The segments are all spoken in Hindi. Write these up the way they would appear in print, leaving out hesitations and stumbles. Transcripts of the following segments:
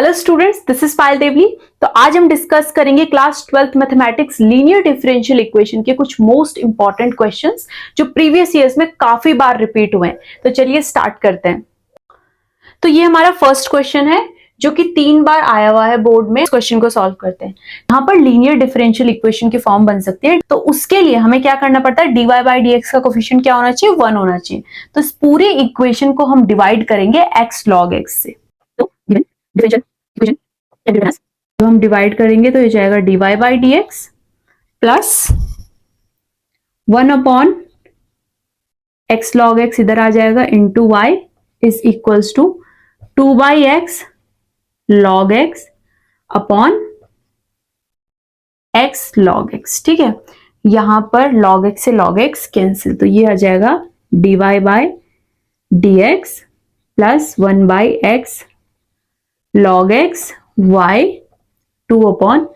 हेलो स्टूडेंट्स, दिस इज पायल देवली। तो आज हम डिस्कस करेंगे class 12th mathematics linear differential equation के कुछ मोस्ट इंपॉर्टेंट क्वेश्चंस जो प्रीवियस ईयर्स में काफी बार रिपीट हुए हैं। तो चलिए स्टार्ट करते हैं। तो ये हमारा फर्स्ट क्वेश्चन है जो कि 3 बार आया हुआ है बोर्ड में। इस क्वेश्चन को सॉल्व करते हैं। यहाँ पर लीनियर डिफरेंशियल इक्वेशन की फॉर्म बन सकती है, तो उसके लिए हमें क्या करना पड़ता है, dy बाई dx का कोफिशिएंट क्या होना चाहिए, 1 होना चाहिए। तो इस पूरे इक्वेशन को हम डिवाइड करेंगे x log x से। तो डिफरेंशियल इक्वेशन तो हम डिवाइड करेंगे तो ये जाएगा dy by dx plus 1 upon x log x इधर आ जाएगा into y is equals to 2 by x log x upon x log x। ठीक है, यहां पर log x से log x कैंसिल, तो ये आ जाएगा dy by dx plus 1 by x log x y 2 upon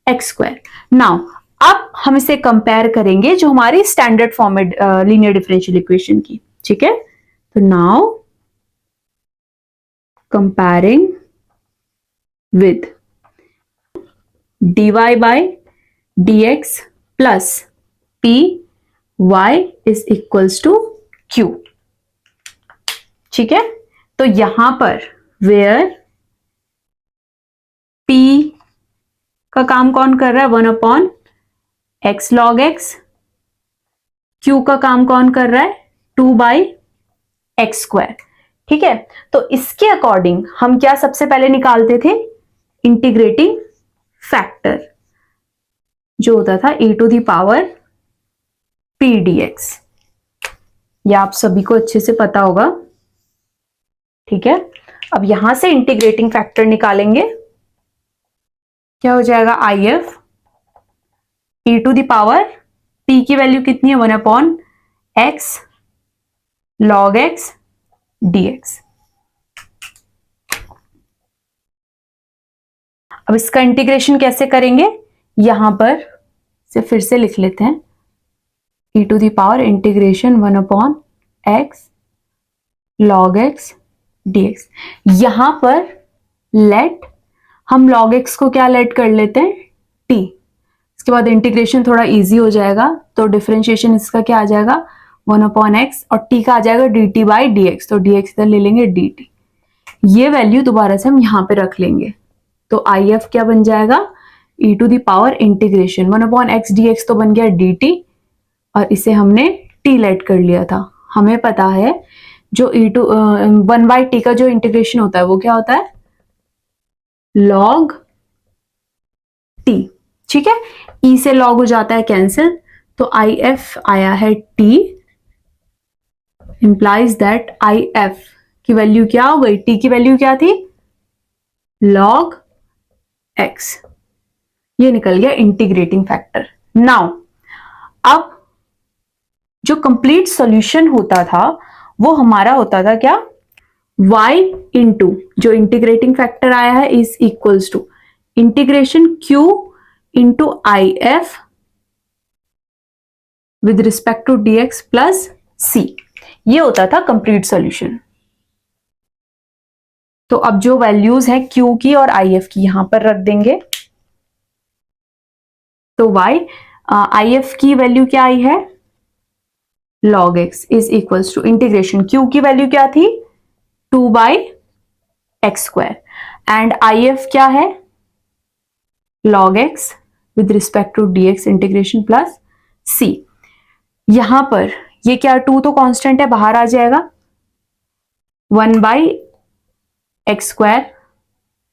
x square. Now अब हम इसे कंपेयर करेंगे जो हमारी स्टैंडर्ड फॉर्म में लीनियर डिफरेंशियल इक्वेशन की। ठीक है, तो now comparing with dy by dx plus p y is equals to q। ठीक है, तो यहां पर where p का काम कौन कर रहा है, 1 upon x log x, q का काम कौन कर रहा है, 2 बाई एक्स स्क्वायर। ठीक है, तो इसके अकॉर्डिंग हम क्या सबसे पहले निकालते थे, इंटीग्रेटिंग फैक्टर जो होता था e to the power p dx। यह आप सभी को अच्छे से पता होगा। ठीक है, अब यहां से इंटीग्रेटिंग फैक्टर निकालेंगे, क्या हो जाएगा, if e to the power p की वैल्यू कितनी है, 1 upon x log x dx। अब इसका इंटीग्रेशन कैसे करेंगे, यहां पर से फिर से लिख लेते हैं, e to the power integration 1 upon x log x dx। यहां पर लेट हम log x को क्या लेट कर लेते हैं, t। इसके बाद इंटीग्रेशन थोड़ा इजी हो जाएगा, तो डिफरेंशिएशन इसका क्या आ जाएगा, 1 अपॉन एक्स और t का आ जाएगा dt बाई dx, तो dx इधर ले लेंगे dt। ये वैल्यू दोबारा से हम यहां पे रख लेंगे, तो if क्या बन जाएगा, e to the power integration 1 upon x dx तो बन गया dt, और इसे हमने t लेट कर लिया था। हमें पता है जो e टू 1 बाई टी का जो इंटीग्रेशन होता है वो क्या होता है, log t। ठीक है, e से log हो जाता है कैंसिल, तो if आया है t, इंप्लाइज दैट if की वैल्यू क्या हो गई, t की वैल्यू क्या थी, log x। ये निकल गया इंटीग्रेटिंग फैक्टर। नाउ अब जो कंप्लीट सॉल्यूशन होता था वो हमारा होता था क्या, y इंटू जो इंटीग्रेटिंग फैक्टर आया है is equals to integration q into if with respect to dx plus c। ये होता था कंप्लीट सॉल्यूशन। तो अब जो वैल्यूज है q की और if की यहां पर रख देंगे, तो if की वैल्यू क्या आई है, log x is equals to integration q की वैल्यू क्या थी, 2 by x square, and if क्या है, log x with respect to dx इंटीग्रेशन प्लस c। यहां पर ये क्या, 2 तो कांस्टेंट है, बाहर आ जाएगा, 1 by x square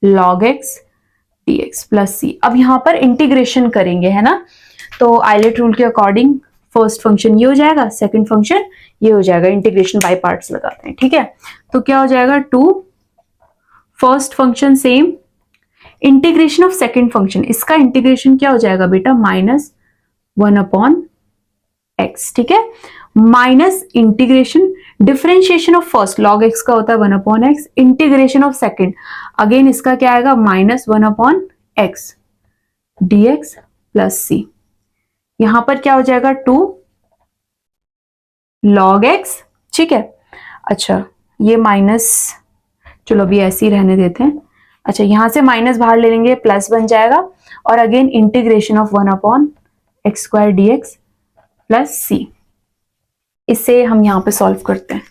log x dx plus c। अब यहां पर इंटीग्रेशन करेंगे, है ना, तो आइलेट रूल के अकॉर्डिंग फर्स्ट फंक्शन ये हो जाएगा, सेकंड फंक्शन ये हो जाएगा, इंटीग्रेशन बाय पार्ट्स लगाते हैं। ठीक है, तो क्या हो जाएगा, 2 first function same, integration of second function, इसका इंटीग्रेशन क्या हो जाएगा बेटा, -1 अपॉन एक्स। ठीक है, minus integration differentiation of first log x का होता है 1 upon x, integration of second again इसका क्या आएगा, -1 upon x dx plus c। यहां पर क्या हो जाएगा, 2 log x। ठीक है, अच्छा ये माइनस, चलो अभी ऐसे ही रहने देते हैं, अच्छा, यहां से माइनस बाहर ले लेंगे, प्लस बन जाएगा, और again integration of 1/x² dx plus C. इसे हम यहां पे सॉल्व करते हैं।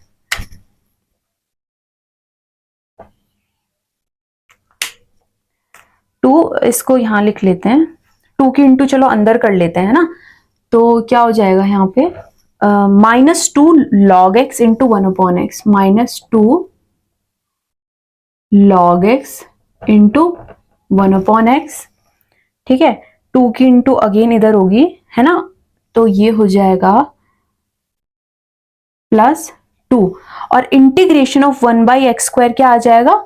टू, इसको यहां लिख लेते हैं, 2 की इंटू चलो अंदर कर लेते हैं ना, तो क्या हो जाएगा यहाँ पे -2 log x into 1/x, -2 log x into 1/x, ठीक है। 2 की इंटू अगेन इधर होगी, है ना, तो ये हो जाएगा +2, और इंटीग्रेशन ऑफ 1/x² क्या आ जाएगा,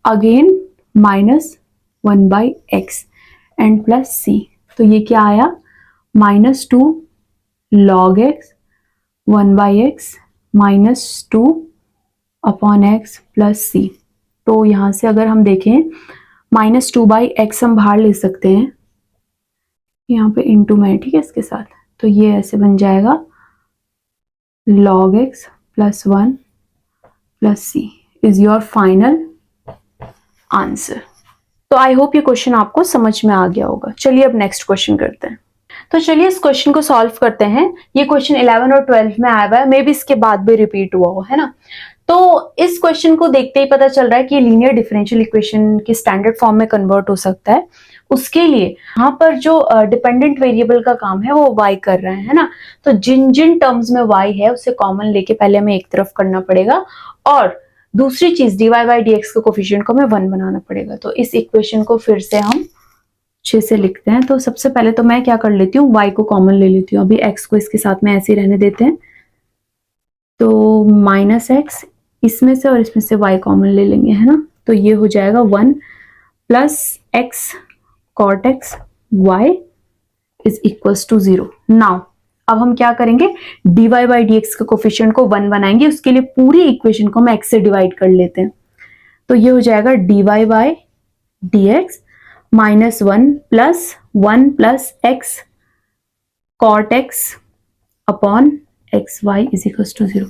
again -1/x and plus C. तो ये क्या आया, -2 log x 1/x -2/x plus C. तो यहां से अगर हम देखें -2/x हम बाहर ले सकते हैं, यहाँ पे इंटू में, ठीक है, इसके साथ, तो ये ऐसे बन जाएगा log x + 1 plus c is your final answer. तो आई होप ये क्वेश्चन आपको समझ में आ गया होगा। चलिए अब नेक्स्ट क्वेश्चन करते हैं। तो चलिए इस क्वेश्चन को सॉल्व करते हैं। ये क्वेश्चन 11 और 12 में आया हुआ है, मे बी इसके बाद भी रिपीट हुआ हो, है ना। तो इस क्वेश्चन को देखते ही पता चल रहा है कि लीनियर डिफरेंशियल इक्वेशन की स्टैंडर्ड फॉर्म में कन्वर्ट हो सकता है। उसके लिए यहाँ पर जो डिपेंडेंट वेरिएबल का काम है वो y कर रहा है ना, तो जिन जिन टर्म्स में y है उसे कॉमन लेके पहले हमें एक तरफ करना पड़ेगा, और दूसरी चीज dy/dx के कोफिशिएंट को हमें 1 बनाना पड़ेगा। तो इस इक्वेशन को फिर से हम अच्छे से लिखते हैं। तो सबसे पहले तो मैं क्या कर लेती हूँ, y को कॉमन ले लेती हूँ, अभी x को इसके साथ में ऐसे ही रहने देते हैं, तो -x इसमें से और इसमें से y कॉमन ले लेंगे, है ना, तो ये हो जाएगा 1 + x cot x y is equals to 0। Now अब हम क्या करेंगे, dy/dx के कोफिशिएंट को 1 बनाएंगे, उसके लिए पूरी इक्वेशन को हम x से डिवाइड कर लेते हैं। तो ये हो जाएगा dy/dx -1 + 1 + x cot x upon xy is equals to 0।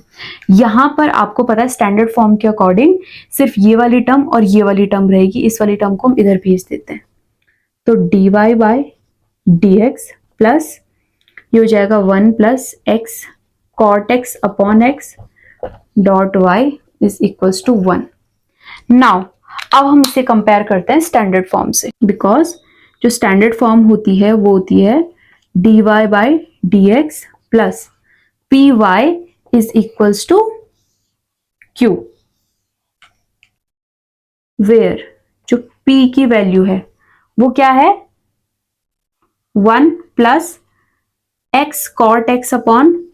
यहां पर आपको पता है स्टैंडर्ड फॉर्म के अकॉर्डिंग सिर्फ ये वाली टर्म और ये वाली टर्म रहेगी, इस वाली टर्म को हम इधर भेज देते हैं। तो dy/dx प्लस ये हो जाएगा 1 + x cot x upon x dot y is equals to 1। Now अब हम इसे कंपेयर करते हैं स्टैंडर्ड फॉर्म से, बिकॉज जो स्टैंडर्ड फॉर्म होती है वो होती है dy/dx plus py is equals to q, where जो p की वैल्यू है वो क्या है, 1 + x cot x upon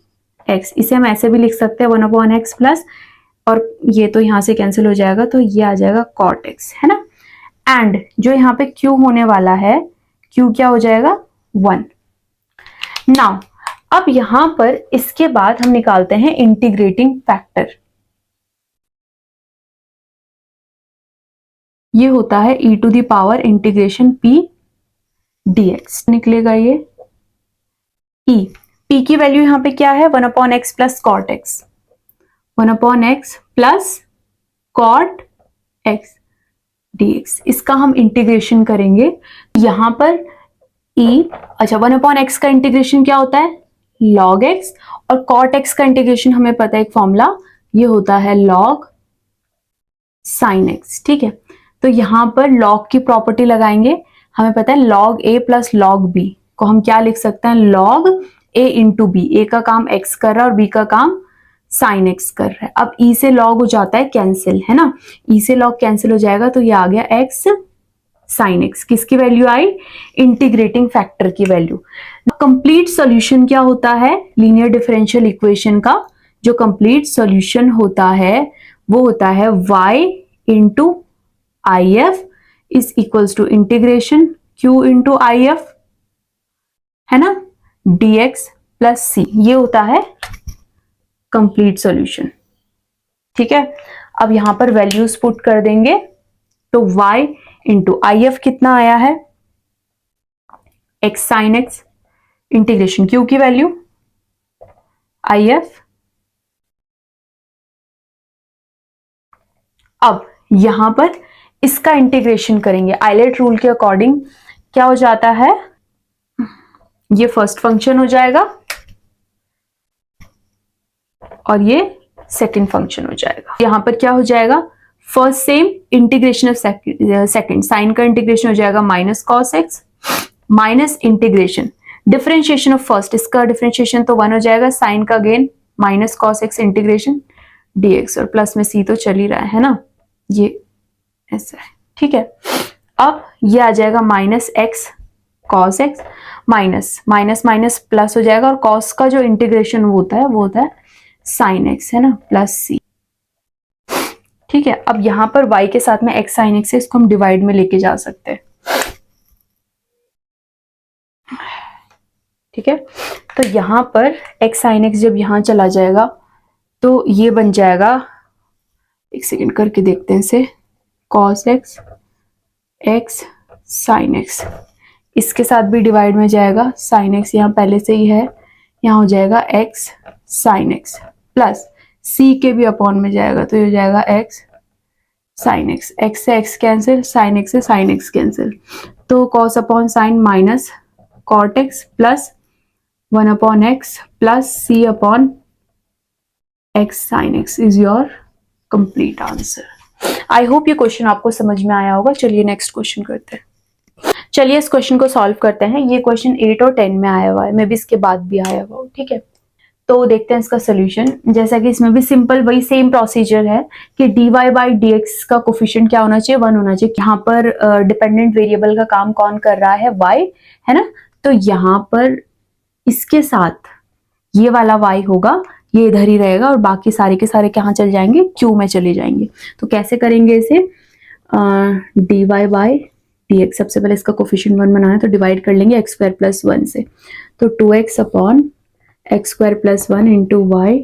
x, इसे हम ऐसे भी लिख सकते हैं 1/x प्लस, और ये तो यहां से कैंसिल हो जाएगा, तो ये आ जाएगा cot x, है ना। एंड जो यहाँ पे q होने वाला है, q क्या हो जाएगा 1। नाउ अब यहां पर इसके बाद हम निकालते हैं इंटीग्रेटिंग फैक्टर। ये होता है e⁻ इंटीग्रेशन p dx, निकलेगा ये e। p की वैल्यू यहां पे क्या है, 1/x plus cot x, 1/x plus cot x dx, इसका हम इंटीग्रेशन करेंगे। यहां पर e, अच्छा 1/x का इंटीग्रेशन क्या होता है, log x, और cot x का इंटीग्रेशन हमें पता है एक फॉर्मूला, ये होता है log sin x, ठीक है। तो यहां पर log की प्रॉपर्टी लगाएंगे, हमें पता है log a plus log b को हम क्या लिख सकते हैं, log a into b, a का काम x कर रहा है और b का काम sin x कर रहा है। अब e से log हो जाता है कैंसिल, है ना, e से log कैंसिल हो जाएगा, तो ये आ गया x sin x, किसकी वैल्यू आई, इंटीग्रेटिंग फैक्टर की वैल्यू। कंप्लीट सॉल्यूशन क्या होता है लीनियर डिफरेंशियल इक्वेशन का, जो कंप्लीट सॉल्यूशन होता है वो होता है y into if is equals to integration q into if, है ना, dx प्लस c, ये होता है कंप्लीट सॉल्यूशन, ठीक है। अब यहां पर वैल्यूज पुट कर देंगे, तो y इंटू if कितना आया है, x sin x integration q की वैल्यू if। अब यहां पर इसका इंटीग्रेशन करेंगे आइलेट रूल के अकॉर्डिंग, क्या हो जाता है, ये फर्स्ट फंक्शन हो जाएगा और ये सेकंड फंक्शन हो जाएगा। यहां पर क्या हो जाएगा, first same integration of second, sine का इंटीग्रेशन हो जाएगा minus cos x minus integration differentiation of first, इसका डिफरेंशिएशन तो 1 हो जाएगा, साइन का again minus cos x integration dx, और प्लस में c तो चल ही रहा है ना, ये ऐसा है, ठीक है। अब ये आ जाएगा minus x cos x minus minus minus plus हो जाएगा, और कॉस का जो इंटीग्रेशन होता है वो होता है साइन एक्स, है ना, प्लस सी, ठीक है। अब यहां पर y के साथ में x साइन एक्स है, इसको हम डिवाइड में लेके जा सकते हैं, ठीक है। तो यहां पर x साइन एक्स जब यहां चला जाएगा तो ये बन जाएगा, एक सेकेंड करके देखते हैं इसे, cos x x sine x, इसके साथ भी डिवाइड में जाएगा, साइन एक्स यहाँ पहले से ही है, यहाँ हो जाएगा x sine x plus c के भी अपॉन में जाएगा, तो ये हो जाएगा एक्स साइन एक्स, एक्स से एक्स कैंसिल, साइन एक्स से साइन एक्स कैंसिल, तो cos upon sine minus cot x plus 1 upon x plus c upon x sine x is your complete answer. I hope ये क्वेश्चन आपको समझ में आया होगा। चलिए नेक्स्ट क्वेश्चन करते हैं। चलिए इस क्वेश्चन को सॉल्व करते हैं। ये क्वेश्चन 8 और 10 में आया हुआ है, मे बी इसके बाद भी आया हुआ हो, ठीक है। तो देखते हैं इसका सोल्यूशन। जैसा कि इसमें भी सिंपल वही सेम प्रोसीजर है कि dy बाई dx का कोफिशिएंट क्या होना चाहिए, 1 होना चाहिए। यहाँ पर डिपेंडेंट वेरिएबल का काम कौन कर रहा है, y, है ना। तो यहाँ पर इसके साथ ये वाला y होगा, ये इधर ही रहेगा, और बाकी सारे के सारे कहाँ चल जाएंगे, q में चले जाएंगे। तो कैसे करेंगे इसे, dy बाई dx, सबसे पहले इसका कोफिशिएंट 1 बनाना है, तो डिवाइड कर लेंगे x स्क्वायर प्लस 1 से, तो 2x upon x square plus 1 into y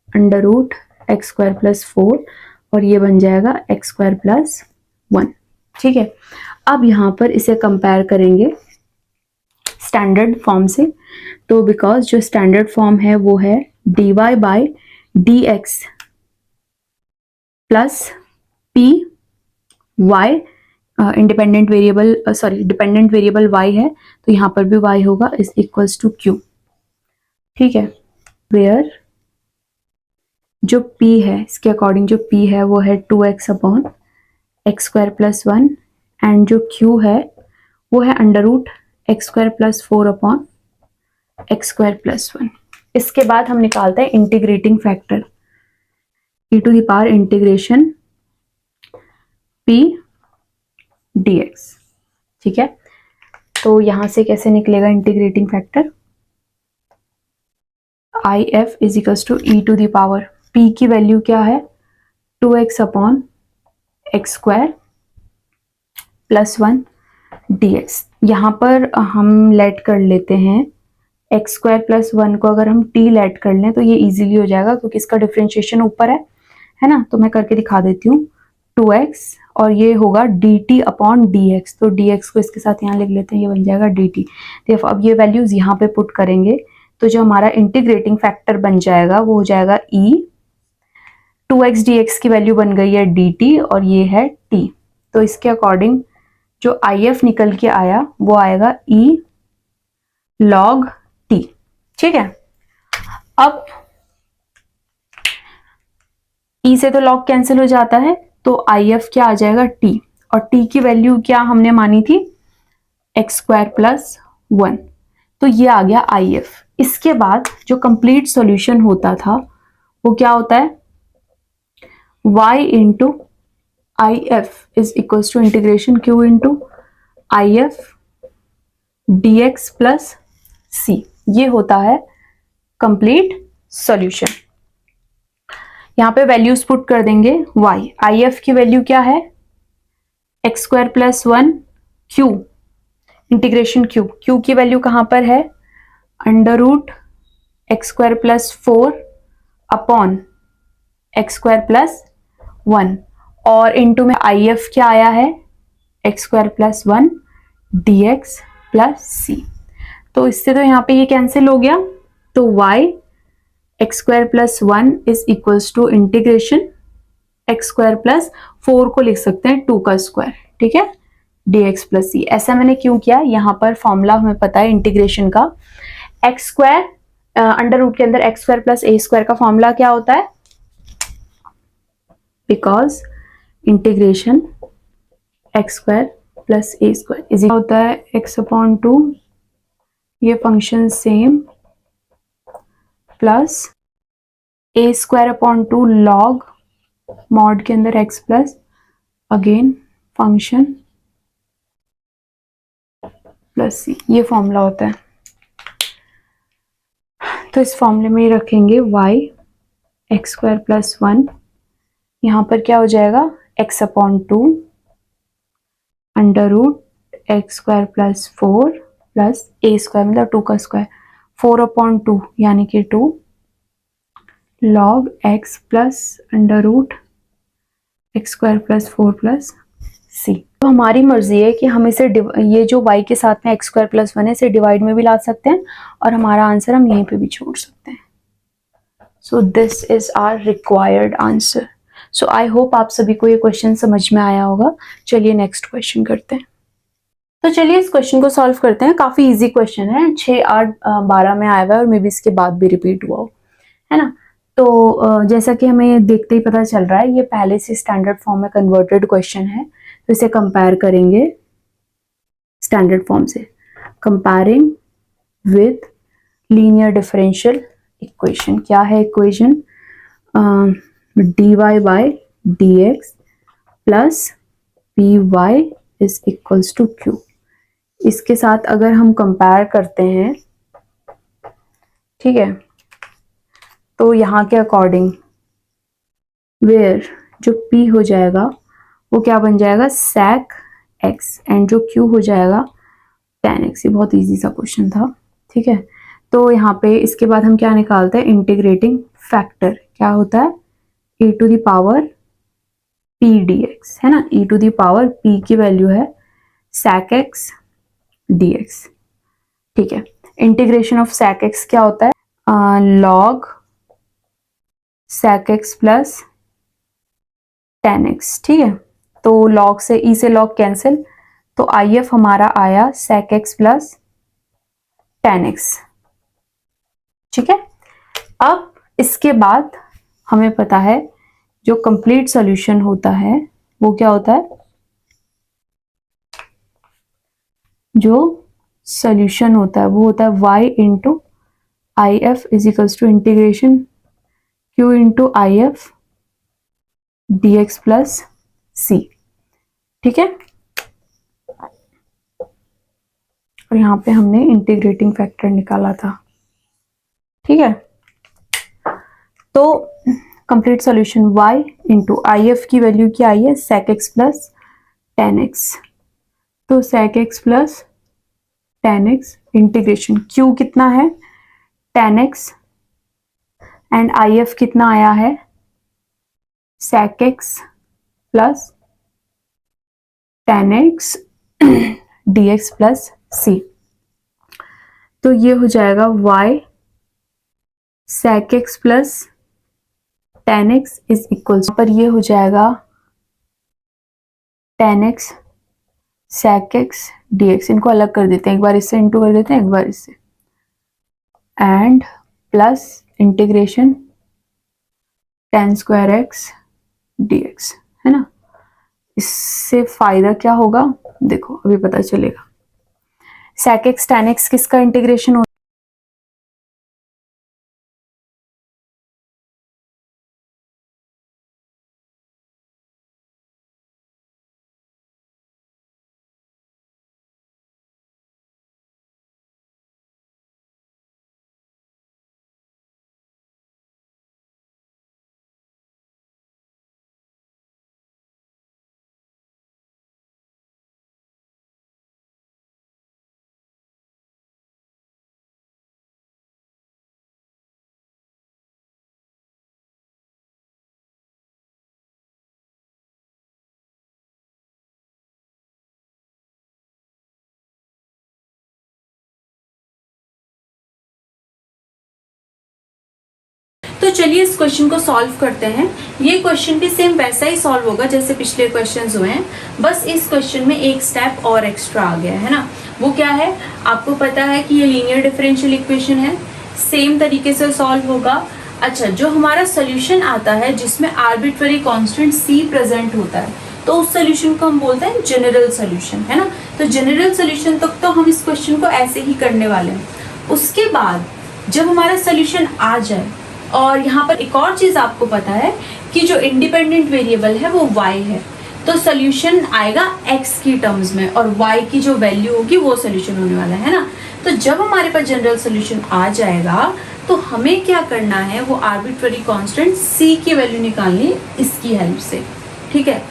under root x square plus 4, और ये बन जाएगा एक्स स्क्वायर प्लस 1, ठीक है। अब यहाँ पर इसे कंपेयर करेंगे स्टैंडर्ड फॉर्म से, तो बिकॉज जो स्टैंडर्ड फॉर्म है वो है dy by d x plus p y, independent variable sorry dependent variable y है, तो यहाँ पर भी y होगा, इज इक्वल्स टू q, ठीक है। वेयर जो p है, इसके अकॉर्डिंग जो p है वो है 2x upon x square plus 1, and जो q है वो है under root x square plus 4 upon x square plus 1। इसके बाद हम निकालते हैं integrating factor, e to the power integration p dx, ठीक है। तो यहां से कैसे निकलेगा integrating factor, I F is equals to e to the power, p की वैल्यू क्या है 2x upon x square plus 1 dx। यहाँ पर हम लेट कर लेते हैं एक्स स्क्वायर प्लस 1 को, अगर हम t लेट कर लें तो ये इजीली हो जाएगा, क्योंकि इसका डिफरेंशिएशन ऊपर है ना। तो मैं करके दिखा देती हूँ, 2x और ये होगा dt अपॉन dx, तो dx को इसके साथ यहाँ लिख लेते हैं, ये बन जाएगा dt। देखो अब ये वैल्यूज यहाँ पे पुट करेंगे, तो जो हमारा इंटीग्रेटिंग फैक्टर बन जाएगा वो हो जाएगा e, 2x dx की वैल्यू बन गई है dt, और ये है t। तो इसके अकॉर्डिंग जो IF निकल के आया वो आएगा e log t, ठीक है। अब e से तो log कैंसिल हो जाता है, तो IF क्या आ जाएगा t, और t की वैल्यू क्या हमने मानी थी एक्स स्क्वायर प्लस 1, तो ये आ गया IF। इसके बाद जो कंप्लीट सॉल्यूशन होता था वो क्या होता है, y into I F is equal to integration q into I F D x plus सी, ये होता है कंप्लीट सॉल्यूशन। यहाँ पे वैल्यूज पुट कर देंगे, y आई एफ की वैल्यू क्या है X square plus 1 q integration q की वैल्यू कहाँ पर है under root x square plus 4 upon x square plus 1, और इनटू में आई एफ क्या आया है X square plus 1 D x plus C. तो इससे तो यहाँ पे ये कैंसिल हो गया, तो y x square plus 1 is equals to integration x square plus 4 को लिख सकते हैं 2 का स्क्वायर, ठीक है, dx प्लस सी। ऐसा मैंने क्यों किया, यहाँ पर फॉर्मूला हमें पता है इंटीग्रेशन का, एक्स स्क्वायर अंडर रूट के अंदर X square plus A square का फॉर्मूला क्या होता है, because integration x square plus A square is होता है एक्स अपॉन 2, ये function same, plus A square upon 2 log mod के अंदर X plus again function plus सी, ये फॉर्मूला होता है। तो इस फॉर्मूले में रखेंगे y एक्स स्क्वायर प्लस 1, यहाँ पर क्या हो जाएगा x upon 2 under root x square plus 4 plus A square मतलब 2 का स्क्वायर, 4 अपॉन 2 यानी कि 2 log x plus under root x square plus 4 plus C. तो हमारी मर्जी है कि हम इसे ये जो y के साथ में एक्स स्क्वायर प्लस 1 है इसे डिवाइड में भी ला सकते हैं और हमारा आंसर हम यहीं पे भी छोड़ सकते हैं। So this is our required answer. So I hope आप सभी को ये क्वेश्चन समझ में आया होगा। चलिए नेक्स्ट क्वेश्चन करते हैं। तो चलिए इस क्वेश्चन को सॉल्व करते हैं। काफी इजी क्वेश्चन है, 6, 8, 12 में आया हुआ है और मे बी इसके बाद भी रिपीट हुआ हो, है ना। तो जैसा कि हमें देखते ही पता चल रहा है ये पहले से स्टैंडर्ड फॉर्म में कन्वर्टेड क्वेश्चन है, तो इसे कंपेयर करेंगे स्टैंडर्ड फॉर्म से। Comparing with linear differential equation, क्या है equation, dy by dx plus py is equals to q। इसके साथ अगर हम कंपेयर करते हैं, ठीक है, तो यहाँ के अकॉर्डिंग वेयर जो p हो जाएगा वो क्या बन जाएगा sec x एंड जो q हो जाएगा tan x। ये बहुत इजी सा क्वेश्चन था, ठीक है। तो यहाँ पे इसके बाद हम क्या निकालते हैं, इंटीग्रेटिंग फैक्टर क्या होता है e to the power p dx, है ना। e to the power p की वैल्यू है sec x dx, ठीक है। इंटीग्रेशन ऑफ sec x क्या होता है, log sec x plus tan x, ठीक है। तो log से e से log कैंसिल, तो if हमारा आया sec x plus tan x, ठीक है। अब इसके बाद हमें पता है जो कंप्लीट सॉल्यूशन होता है वो क्या होता है, जो सॉल्यूशन होता है वो होता है y into I F is equals to integration q into I F D x plus C, ठीक है। और यहाँ पे हमने इंटीग्रेटिंग फैक्टर निकाला था, ठीक है। तो complete solution y into I F की वैल्यू क्या आई है sec x plus tan x, तो sec x plus tan x integration q कितना है tan x and I F कितना आया है sec x plus tan x dx plus c। तो ये हो जाएगा y sec x plus tan x is equal, पर ये हो जाएगा tan x sec x dx। इनको अलग कर देते हैं, एक बार इससे इंटू कर देते हैं, एक बार इससे, and plus integration tan square x dx, है ना। इससे फायदा क्या होगा देखो अभी पता चलेगा। sec x tan x किसका इंटीग्रेशन होता है, तो चलिए इस क्वेश्चन को सॉल्व करते हैं। ये क्वेश्चन भी सेम वैसा ही सॉल्व होगा जैसे पिछले क्वेश्चंस हुए हैं, बस इस क्वेश्चन में एक स्टेप और एक्स्ट्रा आ गया है ना। वो क्या है, आपको पता है कि ये लीनियर डिफरेंशियल इक्वेशन है, सेम तरीके से सॉल्व होगा। अच्छा, जो हमारा सोल्यूशन आता है जिसमें आर्बिट्ररी कांस्टेंट c प्रेजेंट होता है, तो उस सोल्यूशन को हम बोलते हैं जनरल सोल्यूशन, है ना। तो जनरल सोल्यूशन तक तो हम इस क्वेश्चन को ऐसे ही करने वाले हैं। उसके बाद जब हमारा सोल्यूशन आ जाए, और यहाँ पर एक और चीज आपको पता है कि जो इंडिपेंडेंट वेरिएबल है वो y है, तो सोल्यूशन आएगा x की टर्म्स में और y की जो वैल्यू होगी वो सोल्यूशन होने वाला है ना। तो जब हमारे पास जनरल सोल्यूशन आ जाएगा तो हमें क्या करना है, वो आर्बिट्ररी कांस्टेंट c की वैल्यू निकालनी है इसकी हेल्प से, ठीक है।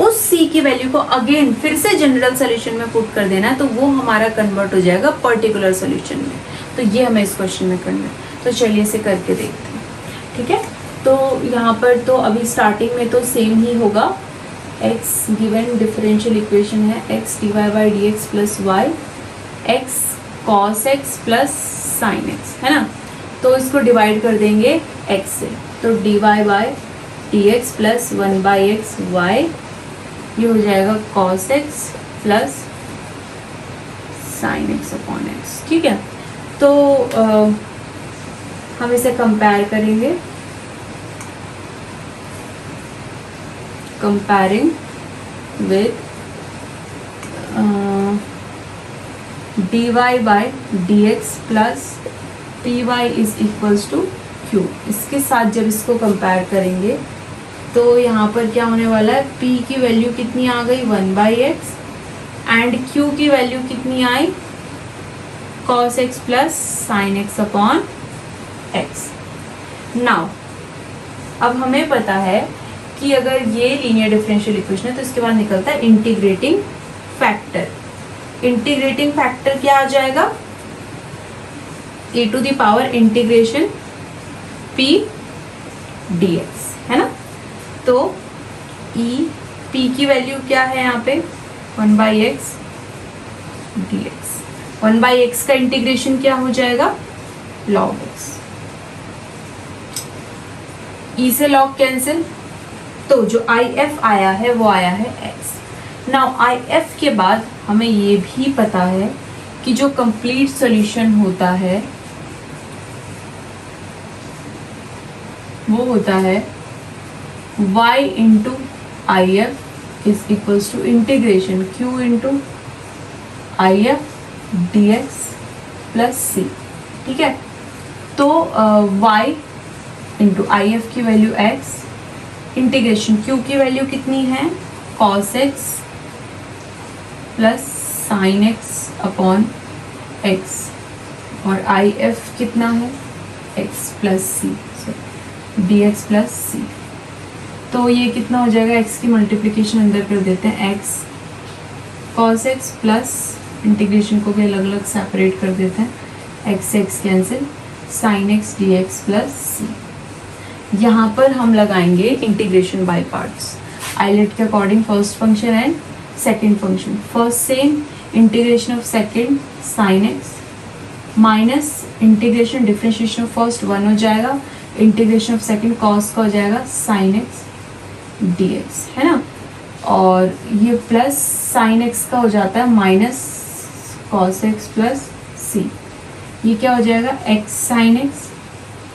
उस c की वैल्यू को अगेन फिर से जनरल सोल्यूशन में पुट कर देना है, तो वो हमारा कन्वर्ट हो जाएगा पर्टिकुलर सोल्यूशन में। तो ये हमें इस क्वेश्चन में करना है। तो चलिए इसे करके देखते हैं, ठीक है। तो यहाँ पर तो अभी स्टार्टिंग में तो सेम ही होगा, x गिवन डिफरेंशियल इक्वेशन है x dy by d x plus y x cos x plus sine x, है ना। तो इसको डिवाइड कर देंगे x से, तो dy by d x plus 1 by x y, ये हो जाएगा cos x plus sine x upon x, ठीक है। तो हम इसे कंपेयर करेंगे, comparing with dy by d x plus p y is equals to q. इसके साथ जब इसको कंपेयर करेंगे तो यहाँ पर क्या होने वाला है, p की वैल्यू कितनी आ गई 1 बाई एक्स एंड q की वैल्यू कितनी आई cos x plus sine x upon x. Now अब हमें पता है कि अगर ये लीनियर डिफरेंशियल इक्वेशन है तो इसके बाद निकलता है इंटीग्रेटिंग फैक्टर। इंटीग्रेटिंग फैक्टर क्या आ जाएगा, e to the power integration p dx, है ना। तो p की वैल्यू क्या है यहाँ पे 1 by x D x, 1 by x का इंटीग्रेशन क्या हो जाएगा log x, e से log कैंसिल, तो जो if आया है वो आया है x। नाउ if के बाद हमें ये भी पता है कि जो कंप्लीट सॉल्यूशन होता है वो होता है y into I F is equals to integration q into I F D x plus C, ठीक है। तो y इंटू आई एफ की वैल्यू x, इंटीग्रेशन q की वैल्यू कितनी है cos x plus sine x upon x, और आई एफ कितना है x plus C, D x plus C. तो ये कितना हो जाएगा, x की मल्टीप्लिकेशन अंदर कर देते हैं x cos x plus integration को भी अलग अलग सेपरेट कर देते हैं, x से x cancel, sine X D x plus C. यहाँ पर हम लगाएंगे इंटीग्रेशन बाय पार्ट्स, आइलेट के according first function and second function. First same integration of second sine x minus integration differentiation of first 1 हो जाएगा, इंटीग्रेशन ऑफ सेकेंड कॉस का हो जाएगा साइन एक्स डी एक्स, है ना। और ये प्लस साइन एक्स का हो जाता है माइनस कॉस एक्स प्लस सी, ये क्या हो जाएगा x sine x,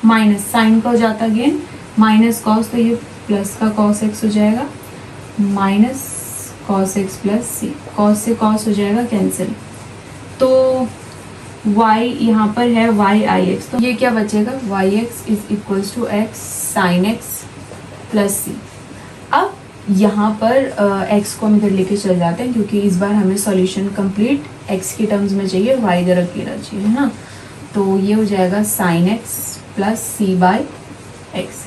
minus sine का हो जाता है अगेन माइनस कॉस, तो ये प्लस का कॉस एक्स हो जाएगा माइनस कॉस एक्स प्लस सी, कॉस से कॉस हो जाएगा कैंसिल। तो y यहाँ पर है y आई एक्स, तो ये क्या बचेगा y X is equals to X sine x plus C. अब यहाँ पर x को हम इधर लेके चल जाते हैं क्योंकि इस बार हमें सॉल्यूशन कंप्लीट x की टर्म्स में चाहिए, y इधर अकेला चाहिए, है ना। तो ये हो जाएगा sine x plus c by x.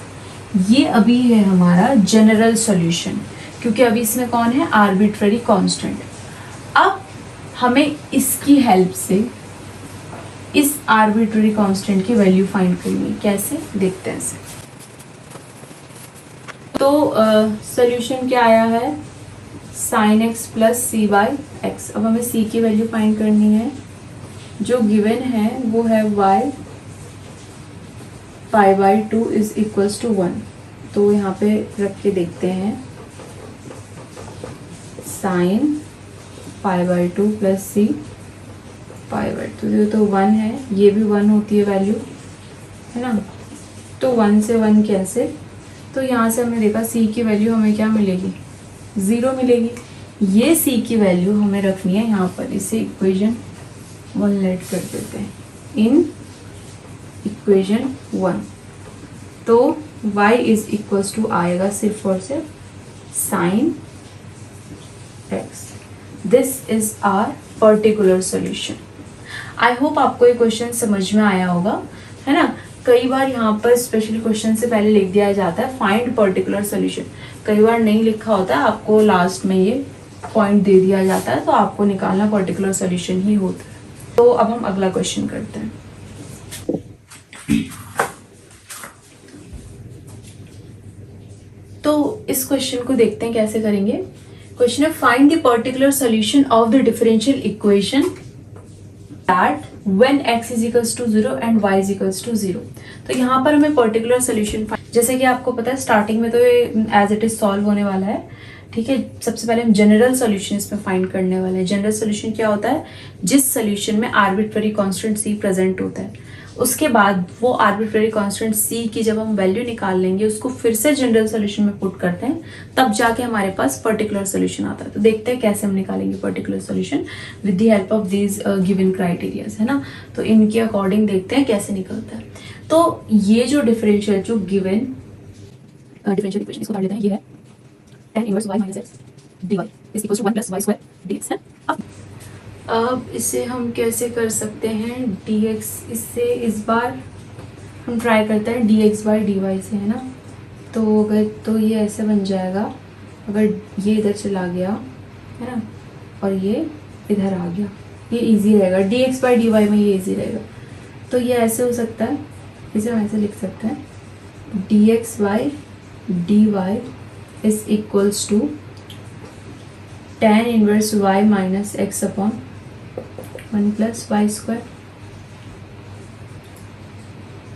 ये अभी है हमारा जनरल सॉल्यूशन, क्योंकि अभी इसमें कौन है आर्बिट्ररी कांस्टेंट। अब हमें इसकी हेल्प से इस आर्बिट्ररी कांस्टेंट की वैल्यू फाइंड करनी है, कैसे देखते हैं इसे। तो सॉल्यूशन क्या आया है sine x plus c by x. अब हमें सी की वैल्यू फाइंड करनी है, जो गिवन है वो है y pi by two is equals to 1। तो यहाँ पे रख के देखते हैं, sine pi by two plus c pi by two, ये तो 1 है, ये भी 1 होती है वैल्यू, है ना। तो 1 से 1 कैंसिल, तो यहाँ से हमने देखा सी की वैल्यू हमें क्या मिलेगी, 0 मिलेगी। ये सी की वैल्यू हमें रखनी है यहाँ पर, इसे इक्वेशन 1 लेट कर देते हैं, इन इक्वेशन 1। तो y इज इक्वल्स टू आएगा सिर्फ और सिर्फ sine x। This is our particular solution. I hope आपको ये क्वेश्चन समझ में आया होगा, है ना। कई बार यहाँ पर स्पेशल क्वेश्चन से पहले लिख दिया जाता है फाइंड पर्टिकुलर सॉल्यूशन, कई बार नहीं लिखा होता है, आपको लास्ट में ये पॉइंट दे दिया जाता है, तो आपको निकालना पर्टिकुलर सॉल्यूशन ही होता है। तो अब हम अगला क्वेश्चन करते हैं। तो इस क्वेश्चन को देखते हैं कैसे करेंगे। क्वेश्चन है find the particular solution of the differential equation that when x is equals to 0 and y is equals to 0। तो यहाँ पर हमें पर्टिकुलर सॉल्यूशन, जैसे कि आपको पता है स्टार्टिंग में तो ये एज इट इज सॉल्व होने वाला है, ठीक है। सबसे पहले हम जनरल सॉल्यूशन इसमें फाइंड करने वाले हैं। जनरल सॉल्यूशन क्या होता है, जिस सॉल्यूशन में आर्बिट्ररी कांस्टेंट c प्रेजेंट होता है, उसके बाद वो आर्बिट्ररी कांस्टेंट c की जब हम वैल्यू निकाल लेंगे, उसको फिर से जनरल सॉल्यूशन में पुट करते हैं, तब जाके हमारे पास पर्टिकुलर सॉल्यूशन आता है। तो देखते हैं कैसे हम निकालेंगे particular solution with the help of these given criterias, है ना। तो इनके अकॉर्डिंग देखते हैं कैसे निकलता है। तो ये जो डिफरेंशियल, जो गिवन डिफरेंशियल इक्वेशन, इसको कर लेते हैं, ये है tan inverse y minus x dy is equal to 1 plus y square dx है। अब इसे हम कैसे कर सकते हैं, dx, इससे इस बार हम ट्राई करते हैं dx बाई dy से, है ना। तो अगर तो ये ऐसे बन जाएगा, अगर ये इधर चला गया, है ना, और ये इधर आ गया, ये इजी रहेगा, dx बाई dy में ये इजी रहेगा। तो ये ऐसे हो सकता है, इसे हम ऐसे लिख सकते हैं, dx by dy is equals to tan inverse y minus x upon 1 plus y square।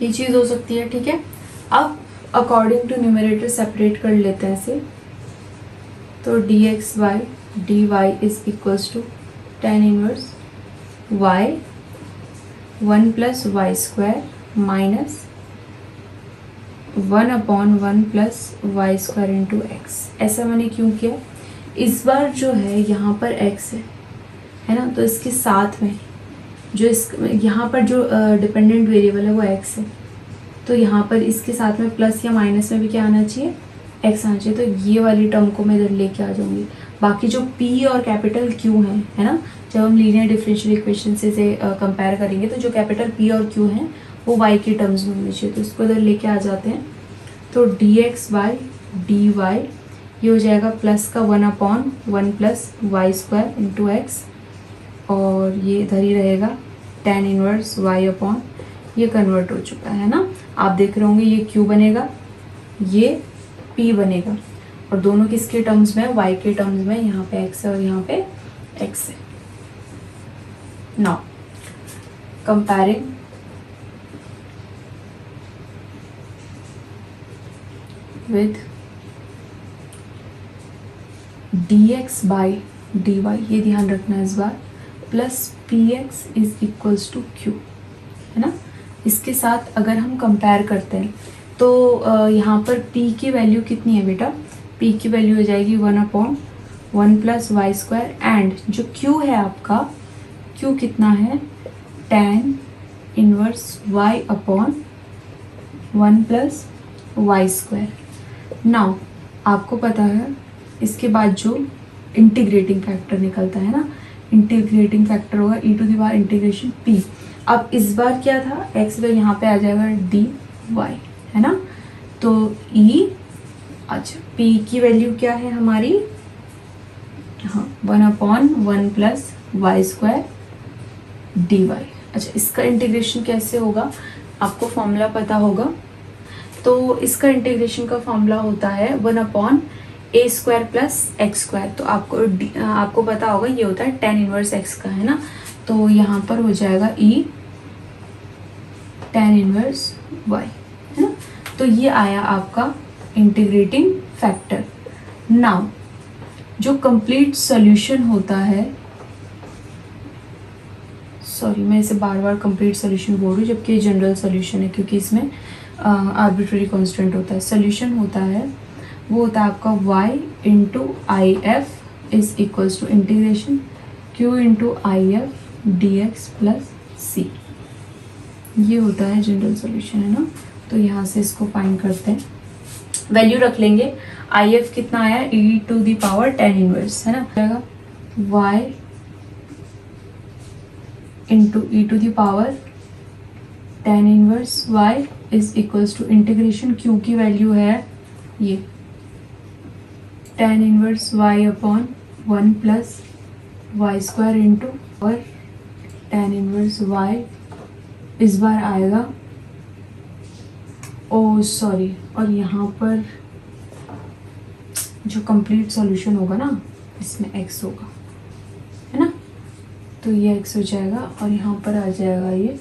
ये चीज़ हो सकती है, ठीक है। अब अकॉर्डिंग टू न्यूमरेटर सेपरेट कर लेते हैं इसे। तो dx by dy is equals to tan inverse y 1 plus y square minus 1 upon 1 plus y square into x. ऐसा मैंने क्यों किया, इस बार जो है यहाँ पर x है ना, तो इसके साथ में जो इस यहाँ पर जो डिपेंडेंट वेरिएबल है वो x है, तो यहाँ पर इसके साथ में प्लस या माइनस में भी क्या आना चाहिए, x आना चाहिए। तो ये वाली टर्म को मैं इधर लेके आ जाऊँगी। बाकी जो p और कैपिटल q है ना, जब हम लीनियर डिफरेंशियल इक्वेशन से कंपेयर करेंगे, तो जो कैपिटल p और q हैं वो y की टर्म्स में होनी चाहिए, तो इसको इधर लेके आ जाते हैं। तो dx बाई dy ये हो जाएगा प्लस का 1 upon 1 plus y square into x, और ये इधर ही रहेगा tan इनवर्स y अपॉन, ये कन्वर्ट हो चुका है ना। आप देख रहे होंगे ये q बनेगा, ये p बनेगा, और दोनों किसके टर्म्स में, y के टर्म्स में। यहाँ पे x है और यहाँ पे x है। Now comparing with dx by dy, ये ध्यान रखना इस बार, plus px is equals to q, है ना। इसके साथ अगर हम कंपेयर करते हैं तो यहाँ पर p की वैल्यू कितनी है बेटा, p की वैल्यू हो जाएगी 1 upon 1 plus y square, and जो q है आपका, q कितना है, tan inverse y upon 1 plus y square. Now आपको पता है इसके बाद जो इंटीग्रेटिंग फैक्टर निकलता है ना, इंटीग्रेटिंग फैक्टर होगा e to the power integration p। अब इस बार क्या था, x तो यहाँ पे आ जाएगा dy, है ना। तो e, अच्छा p की वैल्यू क्या है हमारी, हाँ 1 upon 1 plus y square dy। अच्छा इसका इंटीग्रेशन कैसे होगा, आपको फॉर्मूला पता होगा। तो इसका इंटीग्रेशन का फॉर्मूला होता है 1 अपॉन ए स्क्वायर प्लस एक्स स्क्वायर। तो आपको पता होगा ये होता है tan इनवर्स x का, है ना। तो यहाँ पर हो जाएगा e tan इनवर्स y। तो ये आया आपका इंटीग्रेटिंग फैक्टर। नाउ जो कंप्लीट सॉल्यूशन होता है, सॉरी मैं इसे बार बार कंप्लीट सॉल्यूशन बोल रही हूँ जबकि जनरल सॉल्यूशन है, क्योंकि इसमें आर्बिट्रेरी कांस्टेंट होता है। सॉल्यूशन होता है वो होता है आपका y into I F is equals to integration q into I F D x plus सी। ये होता है जनरल सॉल्यूशन, है ना। तो यहाँ से इसको फाइंड करते हैं, वैल्यू रख लेंगे। आई एफ कितना आया, e to the power tan inverse, है ना, जाएगा y into E to the power tan inverse y is equals to integration q की वैल्यू है ये tan inverse y upon 1 plus y square into और tan इनवर्स y इस बार आएगा, ओ सॉरी, और यहाँ पर जो कंप्लीट सॉल्यूशन होगा ना इसमें x होगा, है ना। तो ये x हो जाएगा और यहाँ पर आ जाएगा ये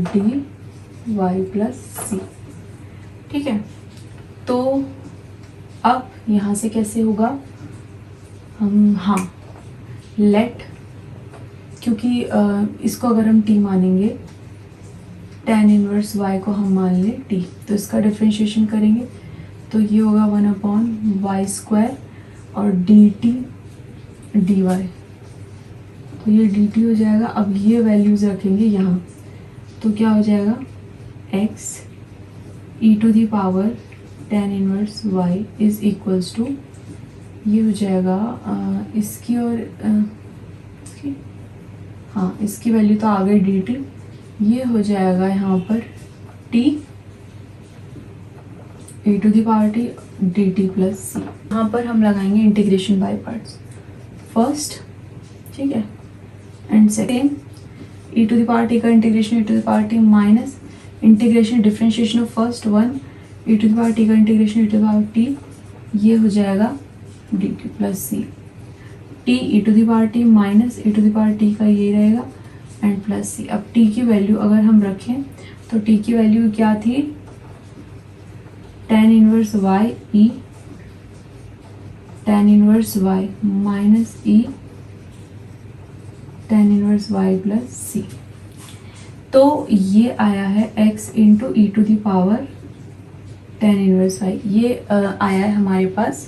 डी वाई प्लस सी। ठीक है, तो अब यहाँ से कैसे होगा हम, हाँ लेट, क्योंकि इसको अगर हम t मानेंगे, tan इनवर्स y को हम मान लें t, तो इसका डिफ्रेंशिएशन करेंगे तो ये होगा 1 अपॉन वाई स्क्वायर और डी टी डी वाई, तो ये डी टी हो जाएगा। अब ये वैल्यूज़ रखेंगे यहाँ, तो क्या हो जाएगा x e to the power tan inverse y is equals to, ये हो जाएगा इसकी और इसकी, हाँ इसकी वैल्यू तो आ गई डी टी, ये हो जाएगा यहाँ पर t e to the power t D T plus C. यहाँ पर हम लगाएंगे इंटीग्रेशन बाय पार्ट्स, फर्स्ट, ठीक है, and second e to the power t का integration e to the power t minus integration differentiation of first one e to the power t का integration e to the power t, ये हो जाएगा d T plus c. t e to the power t minus e to the power t का ये रहेगा एंड प्लस सी। अब t की वैल्यू अगर हम रखें तो t की वैल्यू क्या थी, tan inverse y e tan inverse y minus e tan inverse y plus C. तो ये आया है x into E to the power tan inverse y, ये आया है हमारे पास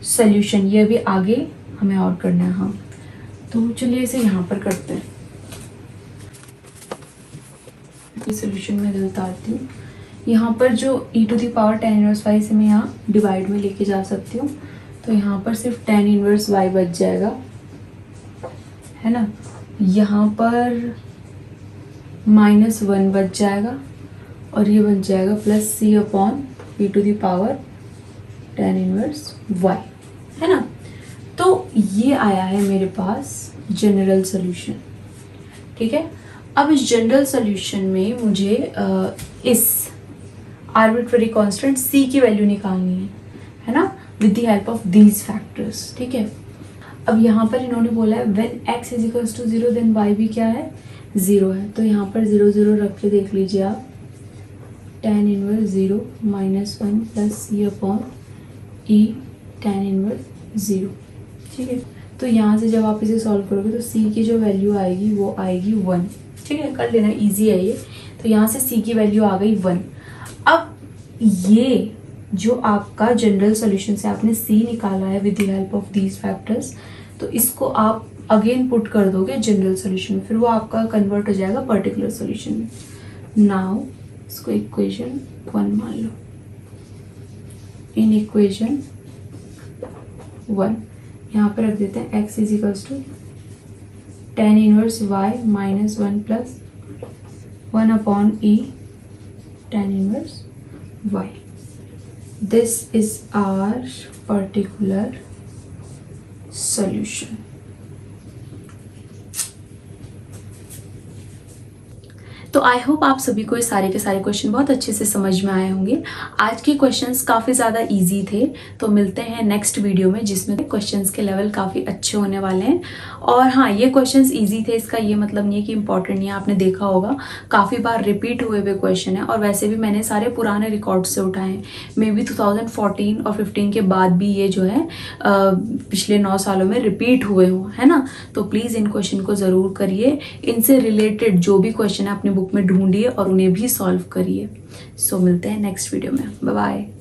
सॉल्यूशन। ये भी आगे हमें और करना है, हाँ तो चलिए इसे यहाँ पर करते हैं। सॉल्यूशन में उतारती हूँ, यहाँ पर जो e to the power tan inverse y से मैं यहाँ डिवाइड में लेके जा सकती हूँ, तो यहाँ पर सिर्फ tan इनवर्स y बच जाएगा, है ना। यहाँ पर -1 बच जाएगा और ये बच जाएगा plus c upon e to the power tan inverse y, है ना। तो ये आया है मेरे पास जनरल सॉल्यूशन, ठीक है। अब इस जनरल सॉल्यूशन में मुझे इस आर्बिट्रेरी कांस्टेंट c की वैल्यू निकालनी है ना, with the help of these factors, ठीक है। अब यहाँ पर इन्होंने बोला है when x is equals to 0 then y भी क्या है, 0 है। तो यहाँ पर 0 0 रख के देख लीजिए आप, tan inverse 0 minus 1 plus c upon e tan inverse 0, ठीक है। तो यहाँ से जब आप इसे सॉल्व करोगे तो c की जो वैल्यू आएगी वो आएगी 1, ठीक है, कर लेना, इजी है ये। तो यहाँ से c की वैल्यू आ गई 1। अब ये जो आपका जनरल सॉल्यूशन से आपने c निकाला है with the help of these factors, तो इसको आप अगेन पुट कर दोगे जनरल सॉल्यूशन में, फिर वो आपका कन्वर्ट हो जाएगा पर्टिकुलर सॉल्यूशन में। नाउ इसको इक्वेशन 1 मान लो। इन इक्वेशन 1 यहाँ पर रख देते हैं x is equals to tan inverse y minus 1 plus 1 upon e tan inverse y। This is our particular solution. तो आई होप आप सभी को ये सारे के सारे क्वेश्चन बहुत अच्छे से समझ में आए होंगे। आज के क्वेश्चंस काफ़ी ज़्यादा इजी थे, तो मिलते हैं नेक्स्ट वीडियो में जिसमें क्वेश्चंस के लेवल काफ़ी अच्छे होने वाले हैं। और हाँ, ये क्वेश्चंस इजी थे इसका ये मतलब नहीं है कि इंपॉर्टेंट नहीं है। आपने देखा होगा काफ़ी बार रिपीट हुए हुए क्वेश्चन है, और वैसे भी मैंने सारे पुराने रिकॉर्ड से उठाए हैं। मे बी 2014 और 15 के बाद भी ये जो है पिछले 9 सालों में रिपीट हुए हों, है ना। तो प्लीज़ इन क्वेश्चन को ज़रूर करिए, इनसे रिलेटेड जो भी क्वेश्चन है अपनी बुक में ढूंढिए और उन्हें भी सॉल्व करिए। सो मिलते हैं नेक्स्ट वीडियो में। Bye bye.